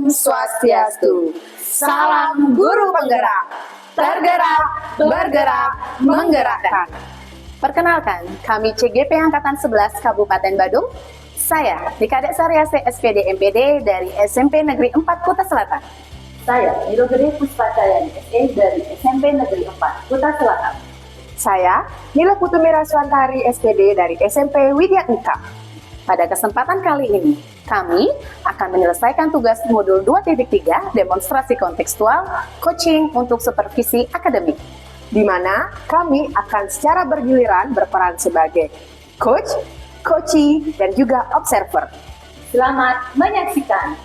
Om Swastiastu. Salam guru penggerak. Tergerak, bergerak, menggerakkan. Perkenalkan, kami CGP Angkatan 11 Kabupaten Badung. Saya Dikadek Saryase SPD MPD dari SMP Negeri 4 Kuta Selatan. Saya Nirogede Puspacayani SE dari SMP Negeri 4 Kuta Selatan. Saya Nila Putu Miraswantari SPD dari SMP Widya Ika. Pada kesempatan kali ini, kami akan menyelesaikan tugas modul 2.3 demonstrasi kontekstual coaching untuk supervisi akademik, di mana kami akan secara bergiliran berperan sebagai coach, coachee, dan juga observer. Selamat menyaksikan.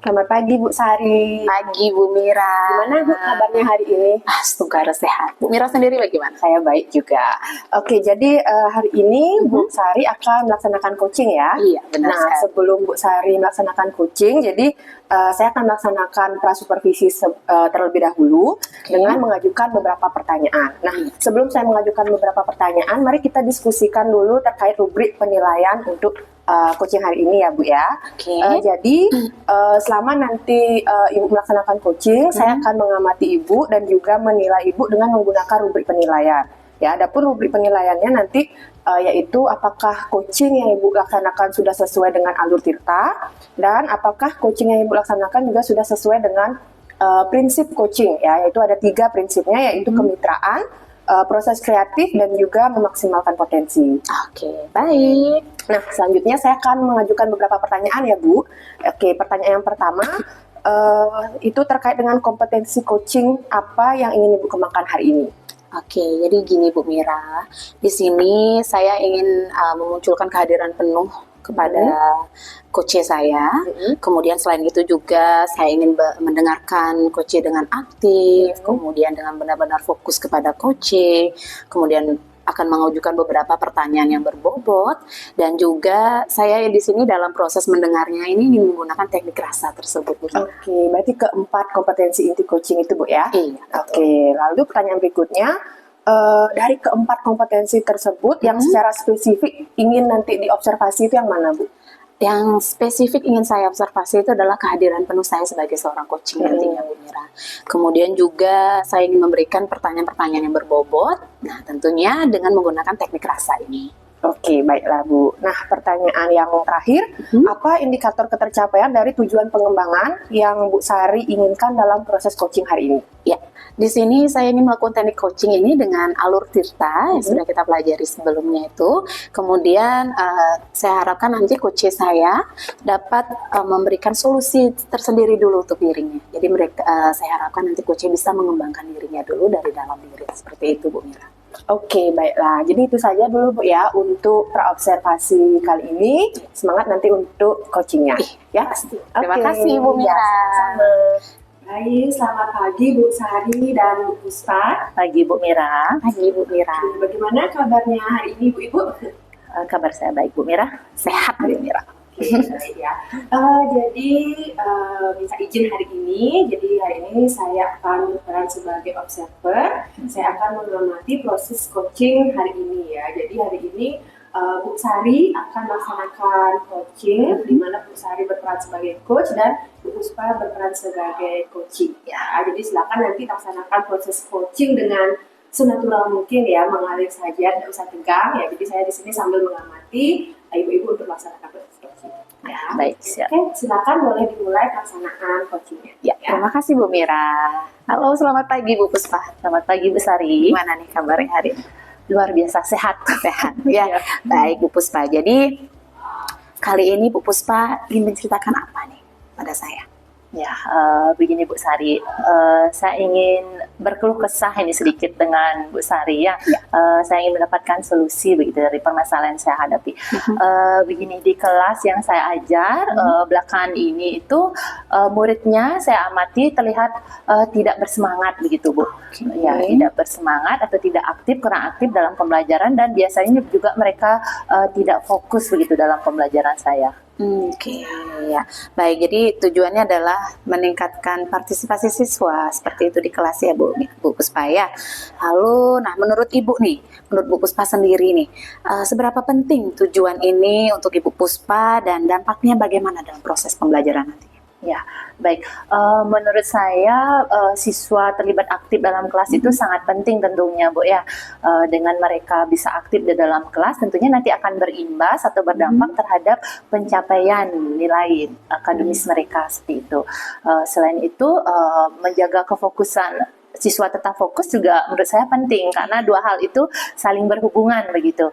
Selamat pagi Bu Sari. Pagi Bu Mira. Gimana Bu kabarnya hari ini? Semoga sehat. Bu Mira sendiri bagaimana? Saya baik juga. Oke, jadi hari ini Bu Sari akan melaksanakan coaching ya. Iya, benar Nah, sekali. sebelum Bu Sari melaksanakan coaching, jadi saya akan melaksanakan prasupervisi terlebih dahulu dengan mengajukan beberapa pertanyaan. Nah, sebelum saya mengajukan beberapa pertanyaan, mari kita diskusikan dulu terkait rubrik penilaian untuk coaching hari ini ya Bu ya. Jadi selama nanti Ibu melaksanakan coaching, saya akan mengamati Ibu dan juga menilai Ibu dengan menggunakan rubrik penilaian. Ya, adapun rubrik penilaiannya nanti yaitu apakah coaching yang Ibu laksanakan sudah sesuai dengan alur tirta dan apakah coaching yang Ibu laksanakan juga sudah sesuai dengan prinsip coaching ya, yaitu ada 3 prinsipnya yaitu kemitraan, proses kreatif dan juga memaksimalkan potensi. Oke, baik. Nah, selanjutnya saya akan mengajukan beberapa pertanyaan ya Bu. Oke, pertanyaan yang pertama itu terkait dengan kompetensi coaching apa yang ingin Ibu kembangkan hari ini. Oke, jadi gini Bu Mira, di sini saya ingin memunculkan kehadiran penuh kepada coach saya. Kemudian selain itu juga saya ingin mendengarkan coach dengan aktif, kemudian dengan benar-benar fokus kepada coach, kemudian akan mengajukan beberapa pertanyaan yang berbobot, dan juga saya di sini dalam proses mendengarnya ini ingin menggunakan teknik rasa tersebut. Oke, berarti keempat kompetensi inti coaching itu Bu ya? Iya. Oke, lalu pertanyaan berikutnya, dari keempat kompetensi tersebut yang secara spesifik ingin nanti diobservasi itu yang mana Bu? Yang spesifik ingin saya observasi itu adalah kehadiran penuh saya sebagai seorang coaching nantinya Bu Mira. Kemudian juga saya ingin memberikan pertanyaan-pertanyaan yang berbobot, nah tentunya dengan menggunakan teknik rasa ini. Oke, baiklah Bu. Nah, pertanyaan yang terakhir, apa indikator ketercapaian dari tujuan pengembangan yang Bu Sari inginkan dalam proses coaching hari ini? Ya, di sini saya ingin melakukan teknik coaching ini dengan alur tirta yang sudah kita pelajari sebelumnya itu. Kemudian saya harapkan nanti coach saya dapat memberikan solusi tersendiri dulu untuk dirinya. Jadi saya harapkan nanti coach bisa mengembangkan dirinya dulu dari dalam diri. Seperti itu Bu Mira. Oke, baiklah. Jadi itu saja dulu Bu ya untuk praobservasi kali ini. Semangat nanti untuk coachingnya. Ya, pasti. Terima kasih Bu Mira. Sama. Baik, selamat pagi Bu Sari dan Bu Puspa. Pagi Bu Mira. Pagi Bu Mira. Bagaimana kabarnya hari ini Bu Ibu? Kabar saya baik Bu Mira. Sehat Bu Mira. Baik ya. Jadi bisa izin hari ini. Jadi hari ini saya akan berperan sebagai observer. Saya akan mengamati proses coaching hari ini ya. Jadi hari ini Bu Sari akan melaksanakan coaching, di mana Bu Sari berperan sebagai coach dan Bu Puspa berperan sebagai coaching. Ya, jadi silakan nanti laksanakan proses coaching dengan senatural mungkin ya, mengalir saja, tidak usah tegang ya. Jadi saya di sini sambil mengamati ibu-ibu untuk melaksanakan proses coaching. Ya, baik, siap. Oke, silakan boleh dimulai pelaksanaan coachingnya. Ya, terima kasih Bu Mira. Halo, selamat pagi Bu Puspa. Selamat pagi Bu Sari. Gimana nih kabarnya hari ini? Luar biasa sehat. Sehat ya. Baik Bu Puspa. Jadi kali ini Bu Puspa ingin menceritakan apa nih pada saya? Ya, begini Bu Sari, saya ingin berkeluh kesah ini sedikit dengan Bu Sari ya. Saya ingin mendapatkan solusi begitu dari permasalahan yang saya hadapi. Begini, di kelas yang saya ajar belakangan ini itu muridnya saya amati terlihat tidak bersemangat begitu Bu. Ya, tidak bersemangat atau tidak aktif, kurang aktif dalam pembelajaran, dan biasanya juga mereka tidak fokus begitu dalam pembelajaran saya. Oke, ya. Baik, jadi tujuannya adalah meningkatkan partisipasi siswa seperti itu di kelas ya, Bu Puspa ya. Lalu, nah menurut Ibu nih, menurut Bu Puspa sendiri nih, seberapa penting tujuan ini untuk Ibu Puspa dan dampaknya bagaimana dalam proses pembelajaran nanti? Ya, baik. Menurut saya siswa terlibat aktif dalam kelas itu sangat penting tentunya, Bu ya. Dengan mereka bisa aktif di dalam kelas, tentunya nanti akan berimbas atau berdampak terhadap pencapaian nilai akademis mereka seperti itu. Selain itu, menjaga kefokusan siswa tetap fokus juga menurut saya penting karena dua hal itu saling berhubungan begitu.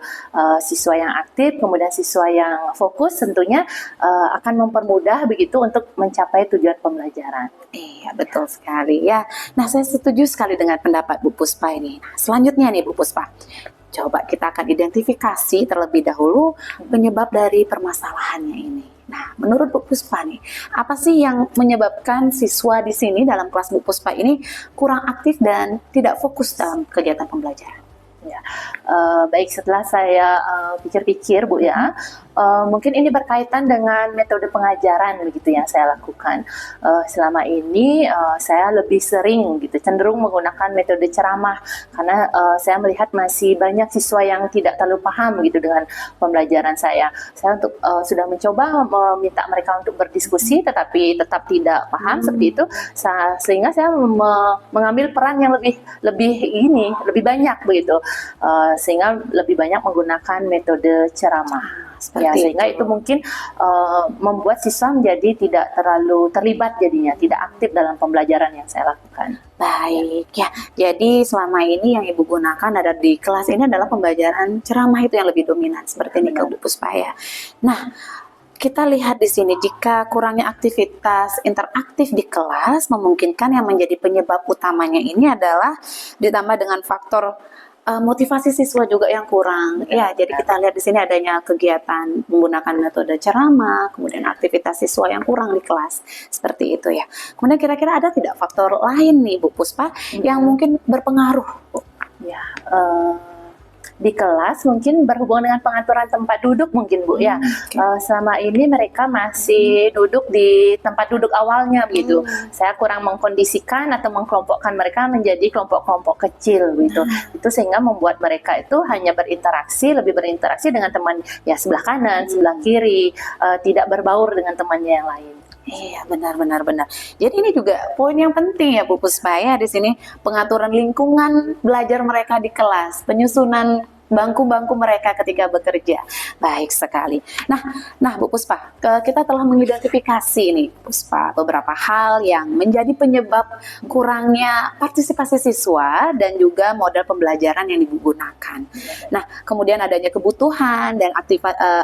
Siswa yang aktif kemudian siswa yang fokus tentunya akan mempermudah begitu untuk mencapai tujuan pembelajaran. Iya, betul sekali ya. Nah, saya setuju sekali dengan pendapat Bu Puspa ini. Nah, selanjutnya nih Bu Puspa, coba kita akan identifikasi terlebih dahulu penyebab dari permasalahannya ini. Nah, menurut Bu Puspa nih, apa sih yang menyebabkan siswa di sini dalam kelas Bu Puspa ini kurang aktif dan tidak fokus dalam kegiatan pembelajaran? Ya, baik setelah saya pikir-pikir Bu ya, mungkin ini berkaitan dengan metode pengajaran begitu yang saya lakukan. Selama ini saya lebih sering gitu cenderung menggunakan metode ceramah karena saya melihat masih banyak siswa yang tidak terlalu paham gitu dengan pembelajaran saya. Saya sudah mencoba meminta mereka untuk berdiskusi tetapi tetap tidak paham seperti itu, sehingga saya mengambil peran yang lebih banyak begitu. Sehingga lebih banyak menggunakan metode ceramah. Ya, sehingga itu mungkin membuat siswa menjadi tidak terlalu terlibat jadinya, tidak aktif dalam pembelajaran yang saya lakukan. Baik, ya. Jadi selama ini yang Ibu gunakan ada di kelas ini adalah pembelajaran ceramah itu yang lebih dominan seperti ini ke Bu Puspa ya. Nah, kita lihat di sini jika kurangnya aktivitas interaktif di kelas memungkinkan yang menjadi penyebab utamanya ini adalah ditambah dengan faktor motivasi siswa juga yang kurang. Ya, jadi kita lihat di sini adanya kegiatan menggunakan metode ceramah, kemudian aktivitas siswa yang kurang di kelas. Seperti itu ya. Kemudian kira-kira ada tidak faktor lain nih Bu Puspa yang mungkin berpengaruh, Bu? Ya, di kelas mungkin berhubungan dengan pengaturan tempat duduk mungkin Bu ya. Selama ini mereka masih duduk di tempat duduk awalnya begitu. Saya kurang mengkondisikan atau mengkelompokkan mereka menjadi kelompok-kelompok kecil begitu. Itu sehingga membuat mereka itu hanya lebih berinteraksi dengan teman ya sebelah kanan, sebelah kiri, tidak berbaur dengan temannya yang lain. Iya, benar. Jadi ini juga poin yang penting ya Bu Puspa ya di sini, pengaturan lingkungan belajar mereka di kelas, penyusunan bangku-bangku mereka ketika bekerja. Baik sekali. Nah Bu Puspa, kita telah mengidentifikasi nih Puspa beberapa hal yang menjadi penyebab kurangnya partisipasi siswa dan juga model pembelajaran yang digunakan. Nah, kemudian adanya kebutuhan dan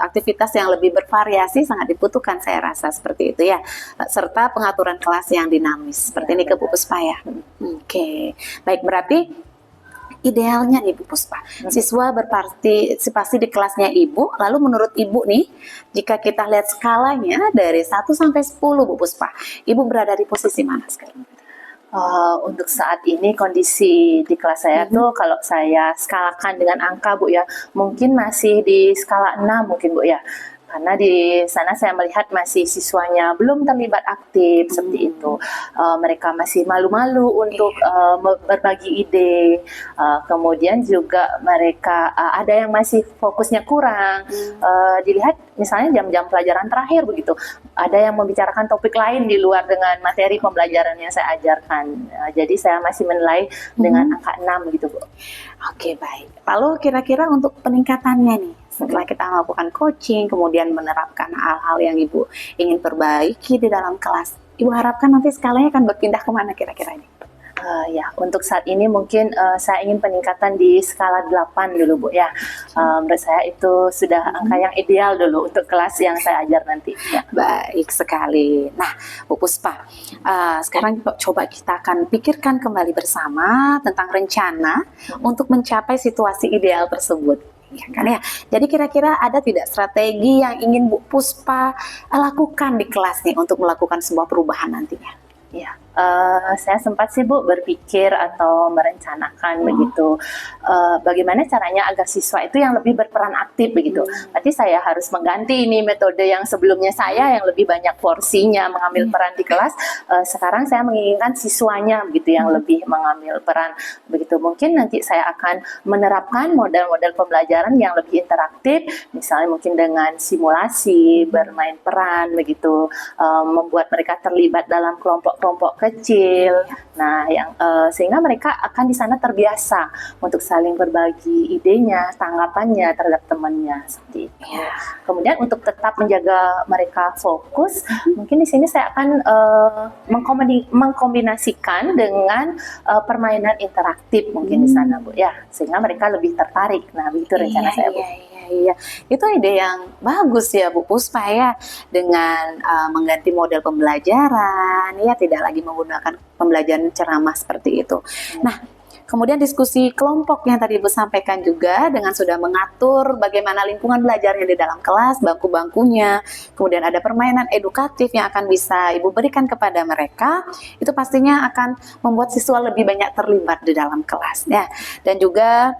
aktivitas yang lebih bervariasi sangat dibutuhkan saya rasa seperti itu ya. Serta pengaturan kelas yang dinamis. Seperti ini ke Bu Puspa ya. Oke. Baik, berarti idealnya nih Bu Puspa, siswa berpartisipasi di kelasnya Ibu, lalu menurut Ibu nih, jika kita lihat skalanya dari 1 sampai 10 Bu Puspa, Ibu berada di posisi mana sekarang? Untuk saat ini kondisi di kelas saya tuh kalau saya skalakan dengan angka Bu ya, mungkin masih di skala 6 mungkin Bu ya. Karena di sana saya melihat masih siswanya belum terlibat aktif seperti itu. Mereka masih malu-malu untuk berbagi ide. Kemudian juga mereka ada yang masih fokusnya kurang. Dilihat misalnya jam-jam pelajaran terakhir begitu. Ada yang membicarakan topik lain di luar dengan materi pembelajaran yang saya ajarkan. Jadi saya masih menilai dengan angka 6 gitu Bu. Oke, baik. Lalu kira-kira untuk peningkatannya nih, setelah kita melakukan coaching, kemudian menerapkan hal-hal yang Ibu ingin perbaiki di dalam kelas, Ibu harapkan nanti skalanya akan berpindah kemana kira-kira ini? Ya, untuk saat ini mungkin saya ingin peningkatan di skala 8 dulu Bu ya. Menurut saya itu sudah angka yang ideal dulu untuk kelas yang saya ajar nanti. Ya. Baik sekali. Nah, Bu Puspa, sekarang coba kita akan pikirkan kembali bersama tentang rencana untuk mencapai situasi ideal tersebut. Ya kan ya. Jadi kira-kira ada tidak strategi yang ingin Bu Puspa lakukan di kelas nih untuk melakukan sebuah perubahan nantinya? Ya, Saya sempat sih Bu berpikir atau merencanakan begitu, bagaimana caranya agar siswa itu yang lebih berperan aktif begitu. Berarti saya harus mengganti ini metode yang sebelumnya saya yang lebih banyak porsinya mengambil peran di kelas. Sekarang saya menginginkan siswanya begitu yang lebih mengambil peran begitu. Mungkin nanti saya akan menerapkan model-model pembelajaran yang lebih interaktif, misalnya mungkin dengan simulasi, bermain peran begitu, membuat mereka terlibat dalam kelompok-kelompok kecil. Nah, yang sehingga mereka akan di sana terbiasa untuk saling berbagi idenya, tanggapannya terhadap temannya seperti itu. Kemudian untuk tetap menjaga mereka fokus, mungkin di sini saya akan mengkombinasikan dengan permainan interaktif mungkin di sana Bu ya, sehingga mereka lebih tertarik. Nah, begitu rencana saya Bu. Iya, itu ide yang bagus ya Bu Puspa ya, dengan mengganti model pembelajaran ya, tidak lagi menggunakan pembelajaran ceramah seperti itu. Nah, kemudian diskusi kelompok yang tadi Ibu sampaikan juga dengan sudah mengatur bagaimana lingkungan belajarnya di dalam kelas, bangku-bangkunya, kemudian ada permainan edukatif yang akan bisa Ibu berikan kepada mereka, itu pastinya akan membuat siswa lebih banyak terlibat di dalam kelas ya. Dan juga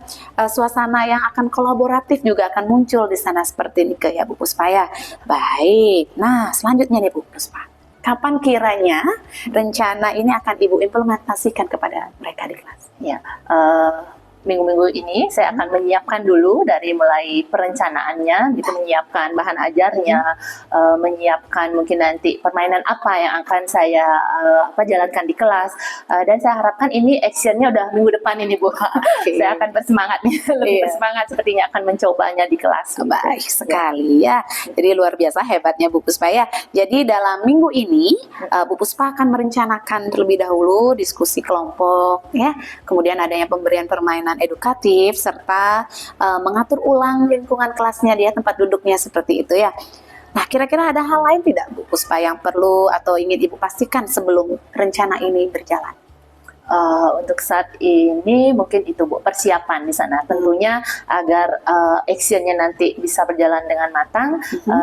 suasana yang akan kolaboratif juga akan muncul di sana seperti ini ya Bu Puspa ya. Baik, nah selanjutnya nih Bu Puspa, kapan kiranya rencana ini akan Ibu implementasikan kepada mereka di kelas? Ya, minggu-minggu ini saya akan menyiapkan dulu dari mulai perencanaannya, gitu, menyiapkan bahan ajarnya, menyiapkan mungkin nanti permainan apa yang akan saya jalankan di kelas, dan saya harapkan ini actionnya udah minggu depan ini Bu. Saya akan bersemangat nih, lebih bersemangat sepertinya akan mencobanya di kelas. Baik sekali ya. Jadi luar biasa hebatnya Bu Puspa ya. Jadi dalam minggu ini Bu Puspa akan merencanakan terlebih dahulu diskusi kelompok ya. Kemudian adanya pemberian permainan edukatif serta mengatur ulang lingkungan kelasnya dia, tempat duduknya seperti itu ya. Nah, kira-kira ada hal lain tidak Bu Puspa yang perlu atau ingin Ibu pastikan sebelum rencana ini berjalan? Untuk saat ini mungkin itu Bu, persiapan di sana tentunya agar actionnya nanti bisa berjalan dengan matang.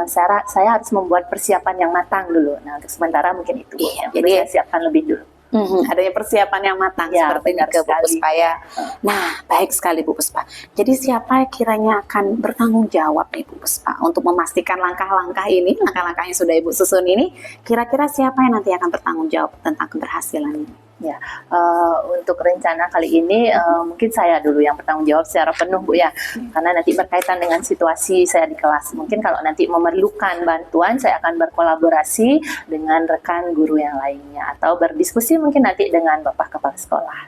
Saya harus membuat persiapan yang matang dulu. Nah, untuk sementara mungkin itu Bu, yang jadi saya siapkan lebih dulu. Adanya persiapan yang matang Ya, seperti benar itu Bu sekali. Puspa ya. Nah, baik sekali Bu Puspa. Jadi siapa kiranya akan bertanggung jawab nih Bu Puspa untuk memastikan langkah-langkah ini, langkah-langkah yang sudah Ibu susun ini, kira-kira siapa yang nanti akan bertanggung jawab tentang keberhasilan ini? Ya, untuk rencana kali ini mungkin saya dulu yang bertanggung jawab secara penuh Bu ya, karena nanti berkaitan dengan situasi saya di kelas. Mungkin kalau nanti memerlukan bantuan, saya akan berkolaborasi dengan rekan guru yang lainnya atau berdiskusi mungkin nanti dengan Bapak Kepala Sekolah.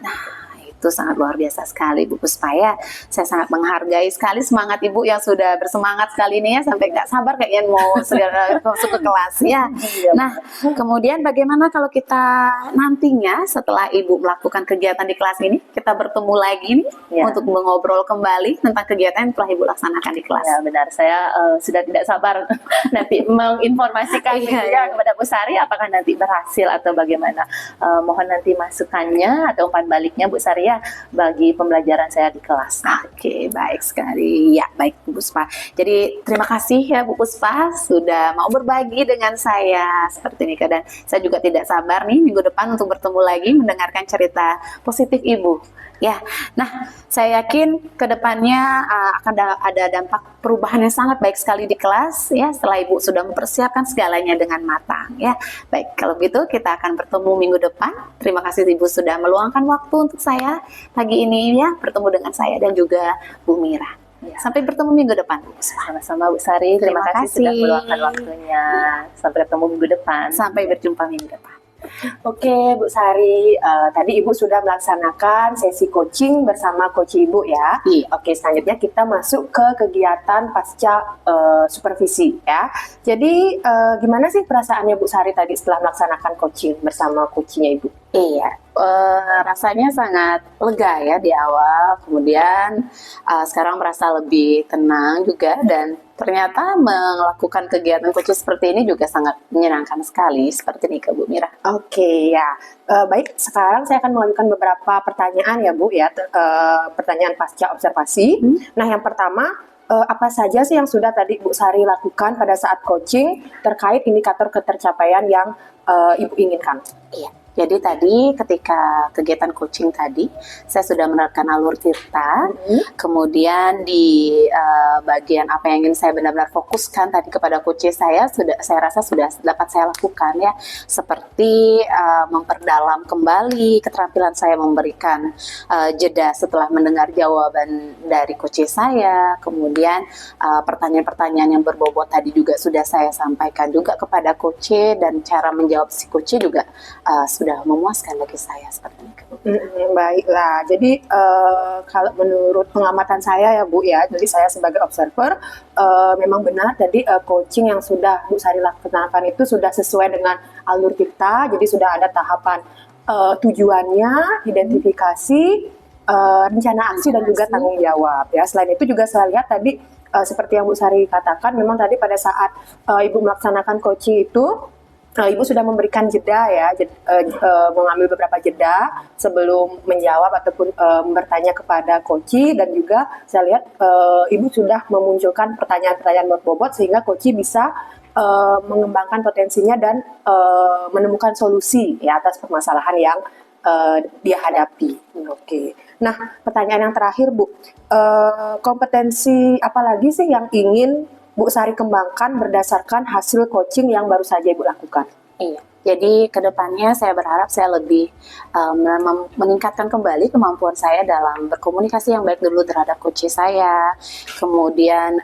Itu sangat luar biasa sekali Bu Puspa ya. Saya sangat menghargai sekali semangat Ibu yang sudah bersemangat sekali ini ya, sampai nggak sabar kayaknya mau segera masuk ke kelas ya. Nah, kemudian bagaimana kalau kita nantinya setelah Ibu melakukan kegiatan di kelas ini, kita bertemu lagi nih untuk mengobrol kembali tentang kegiatan yang telah Ibu laksanakan di kelas. Ya benar, saya sudah tidak sabar nanti menginformasikan kepada Bu Sari apakah nanti berhasil atau bagaimana. Mohon nanti masukannya atau umpan baliknya Bu Sari ya, bagi pembelajaran saya di kelas. Oke, baik sekali. Ya, baik Bu Puspa. Jadi terima kasih ya Bu Puspa sudah mau berbagi dengan saya seperti ini. Dan saya juga tidak sabar nih minggu depan untuk bertemu lagi mendengarkan cerita positif Ibu. Ya, nah saya yakin kedepannya akan ada dampak perubahan yang sangat baik sekali di kelas ya, setelah Ibu sudah mempersiapkan segalanya dengan matang ya. Baik, kalau begitu kita akan bertemu minggu depan. Terima kasih Ibu sudah meluangkan waktu untuk saya pagi ini ya, bertemu dengan saya dan juga Bu Mira. Sampai bertemu minggu depan. Sama-sama Bu Sari, terima kasih sudah meluangkan waktunya. Sampai ketemu minggu depan. Sampai berjumpa minggu depan. Oke Bu Sari, tadi Ibu sudah melaksanakan sesi coaching bersama coach Ibu ya. Oke, selanjutnya kita masuk ke kegiatan pasca supervisi ya. Jadi gimana sih perasaannya Bu Sari tadi setelah melaksanakan coaching bersama coachnya Ibu? Iya, rasanya sangat lega ya di awal, kemudian sekarang merasa lebih tenang juga, dan ternyata melakukan kegiatan coaching seperti ini juga sangat menyenangkan sekali, seperti ini ke Bu Mira. Oke ya, baik, sekarang saya akan mengajukan beberapa pertanyaan ya Bu ya, pertanyaan pasca observasi. Nah, yang pertama, apa saja sih yang sudah tadi Bu Sari lakukan pada saat coaching terkait indikator ketercapaian yang Ibu inginkan? Iya. Jadi tadi ketika kegiatan coaching tadi, saya sudah menerapkan alur tirta. Kemudian di bagian apa yang ingin saya benar-benar fokuskan tadi kepada coach saya rasa sudah dapat saya lakukan ya. Seperti memperdalam kembali keterampilan saya memberikan jeda setelah mendengar jawaban dari coach saya. Kemudian pertanyaan-pertanyaan yang berbobot tadi juga sudah saya sampaikan juga kepada coach, dan cara menjawab si coach juga sudah memuaskan bagi saya seperti itu. Baiklah, jadi kalau menurut pengamatan saya ya Bu ya, jadi saya sebagai observer memang benar tadi coaching yang sudah Bu Sari laksanakan itu sudah sesuai dengan alur kita, jadi sudah ada tahapan tujuannya, identifikasi, rencana aksi dan juga tanggung jawab ya. Selain itu juga saya lihat tadi seperti yang Bu Sari katakan, memang tadi pada saat Ibu melaksanakan coaching itu Ibu sudah memberikan jeda ya, mengambil beberapa jeda sebelum menjawab ataupun bertanya kepada coach, dan juga saya lihat Ibu sudah memunculkan pertanyaan-pertanyaan berbobot sehingga coach bisa mengembangkan potensinya dan menemukan solusi ya atas permasalahan yang dia hadapi. Oke. Nah, pertanyaan yang terakhir Bu, kompetensi apa lagi sih yang ingin Bu Sari kembangkan berdasarkan hasil coaching yang baru saja Ibu lakukan? Iya, jadi kedepannya saya berharap saya lebih meningkatkan kembali kemampuan saya dalam berkomunikasi yang baik dulu terhadap coach saya. Kemudian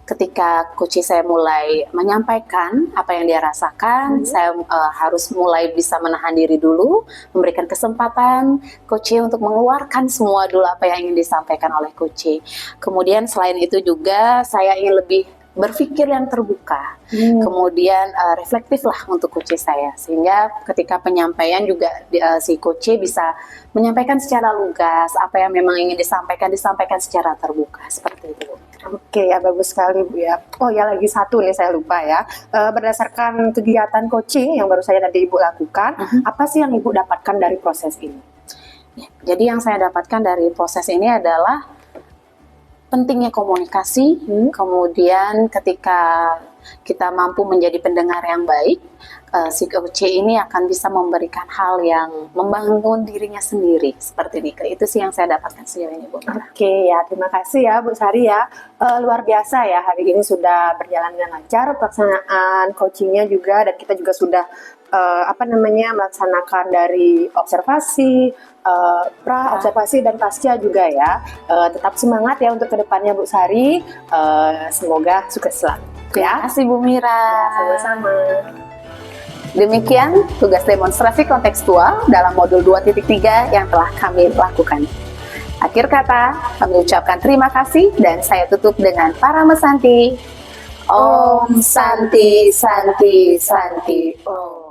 ketika coach saya mulai menyampaikan apa yang dia rasakan, saya harus mulai bisa menahan diri dulu, memberikan kesempatan coach untuk mengeluarkan semua dulu apa yang ingin disampaikan oleh coach. Kemudian selain itu juga saya ingin lebih berpikir yang terbuka, kemudian reflektif lah untuk coach saya, sehingga ketika penyampaian juga si coach bisa menyampaikan secara lugas apa yang memang ingin disampaikan secara terbuka seperti itu. Oke ya, bagus sekali Bu ya. Oh ya, lagi satu nih saya lupa ya. Berdasarkan kegiatan coaching yang baru saja tadi Ibu lakukan, apa sih yang Ibu dapatkan dari proses ini? Ya, jadi yang saya dapatkan dari proses ini adalah pentingnya komunikasi, kemudian ketika kita mampu menjadi pendengar yang baik, si coach ini akan bisa memberikan hal yang membangun dirinya sendiri seperti ini. Itu sih yang saya dapatkan sejauh ini, Bu. Oke ya, terima kasih ya Bu Sari ya. Luar biasa ya, hari ini sudah berjalan dengan lancar pelaksanaan coachingnya juga, dan kita juga sudah melaksanakan dari observasi, observasi dan pasca juga ya. Tetap semangat ya untuk kedepannya Bu Sari. Semoga sukses selalu. Terima kasih Bu Mira. Ya, sama-sama. Demikian tugas demonstrasi kontekstual dalam modul 2.3 yang telah kami lakukan. Akhir kata, kami ucapkan terima kasih dan saya tutup dengan Paramesanti. Om Santi Santi Santi Om.